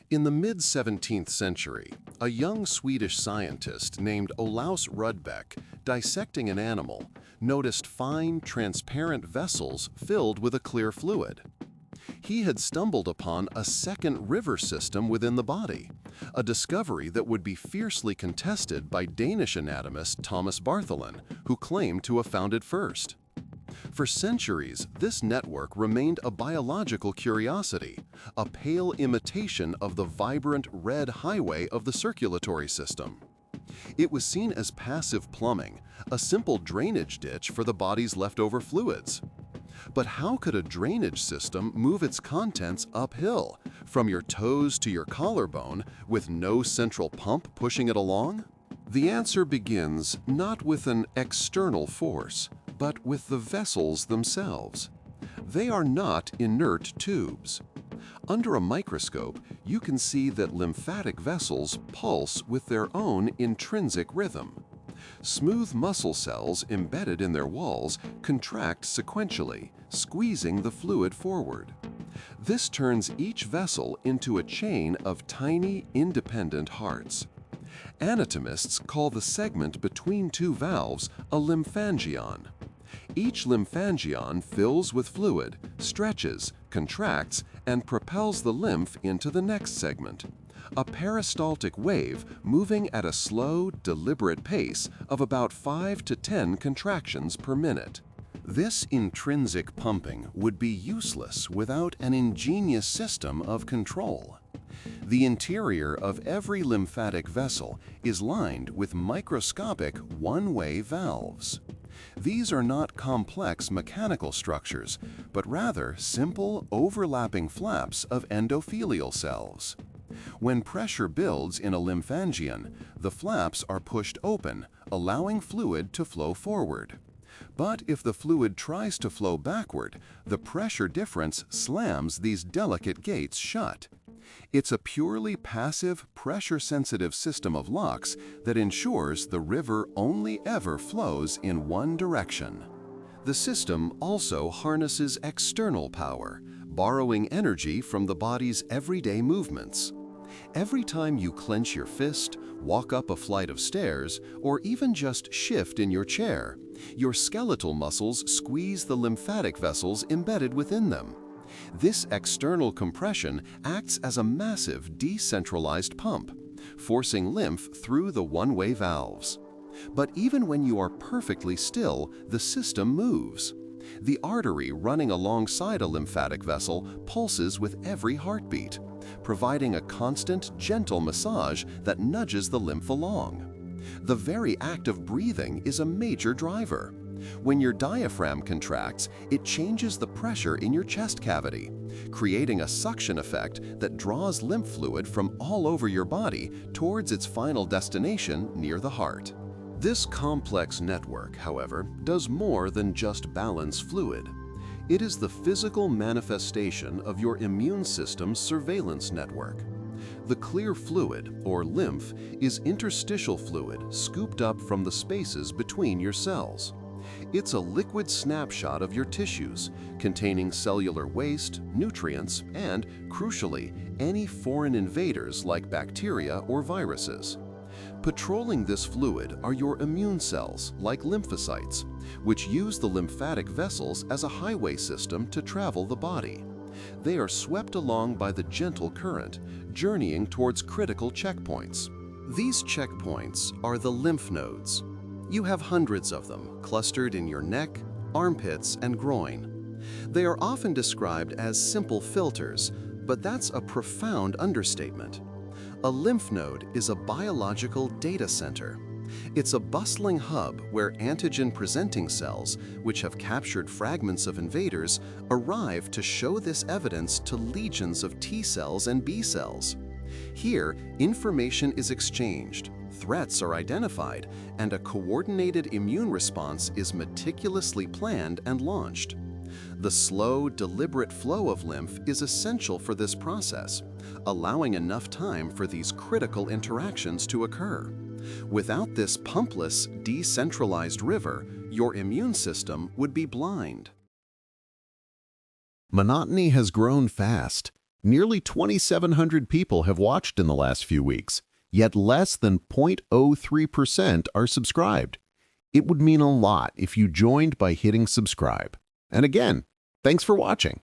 In the mid-17th century, a young Swedish scientist named Olaus Rudbeck, dissecting an animal, noticed fine, transparent vessels filled with a clear fluid. He had stumbled upon a second river system within the body, a discovery that would be fiercely contested by Danish anatomist Thomas Bartholin, who claimed to have found it first. For centuries, this network remained a biological curiosity, a pale imitation of the vibrant red highway of the circulatory system. It was seen as passive plumbing, a simple drainage ditch for the body's leftover fluids. But how could a drainage system move its contents uphill, from your toes to your collarbone, with no central pump pushing it along? The answer begins not with an external force, but with the vessels themselves. They are not inert tubes. Under a microscope, you can see that lymphatic vessels pulse with their own intrinsic rhythm. Smooth muscle cells embedded in their walls contract sequentially, squeezing the fluid forward. This turns each vessel into a chain of tiny, independent hearts. Anatomists call the segment between two valves a lymphangion. Each lymphangion fills with fluid, stretches, contracts, and propels the lymph into the next segment, a peristaltic wave moving at a slow, deliberate pace of about 5 to 10 contractions per minute. This intrinsic pumping would be useless without an ingenious system of control. The interior of every lymphatic vessel is lined with microscopic one-way valves. These are not complex mechanical structures, but rather simple, overlapping flaps of endothelial cells. When pressure builds in a lymphangion, the flaps are pushed open, allowing fluid to flow forward. But if the fluid tries to flow backward, the pressure difference slams these delicate gates shut. It's a purely passive, pressure-sensitive system of locks that ensures the river only ever flows in one direction. The system also harnesses external power, borrowing energy from the body's everyday movements. Every time you clench your fist, walk up a flight of stairs, or even just shift in your chair, your skeletal muscles squeeze the lymphatic vessels embedded within them. This external compression acts as a massive decentralized pump, forcing lymph through the one-way valves. But even when you are perfectly still, the system moves. The artery running alongside a lymphatic vessel pulses with every heartbeat, providing a constant, gentle massage that nudges the lymph along. The very act of breathing is a major driver. When your diaphragm contracts, it changes the pressure in your chest cavity, creating a suction effect that draws lymph fluid from all over your body towards its final destination near the heart. This complex network, however, does more than just balance fluid. It is the physical manifestation of your immune system's surveillance network. The clear fluid, or lymph, is interstitial fluid scooped up from the spaces between your cells. It's a liquid snapshot of your tissues, containing cellular waste, nutrients, and, crucially, any foreign invaders like bacteria or viruses. Patrolling this fluid are your immune cells, like lymphocytes, which use the lymphatic vessels as a highway system to travel the body. They are swept along by the gentle current, journeying towards critical checkpoints. These checkpoints are the lymph nodes. You have hundreds of them, clustered in your neck, armpits, and groin. They are often described as simple filters, but that's a profound understatement. A lymph node is a biological data center. It's a bustling hub where antigen-presenting cells, which have captured fragments of invaders, arrive to show this evidence to legions of T cells and B cells. Here, information is exchanged, threats are identified, and a coordinated immune response is meticulously planned and launched. The slow, deliberate flow of lymph is essential for this process, allowing enough time for these critical interactions to occur. Without this pumpless, decentralized river, your immune system would be blind. Monotony has grown fast. Nearly 2,700 people have watched in the last few weeks, yet less than 0.03% are subscribed. It would mean a lot if you joined by hitting subscribe. And again, thanks for watching.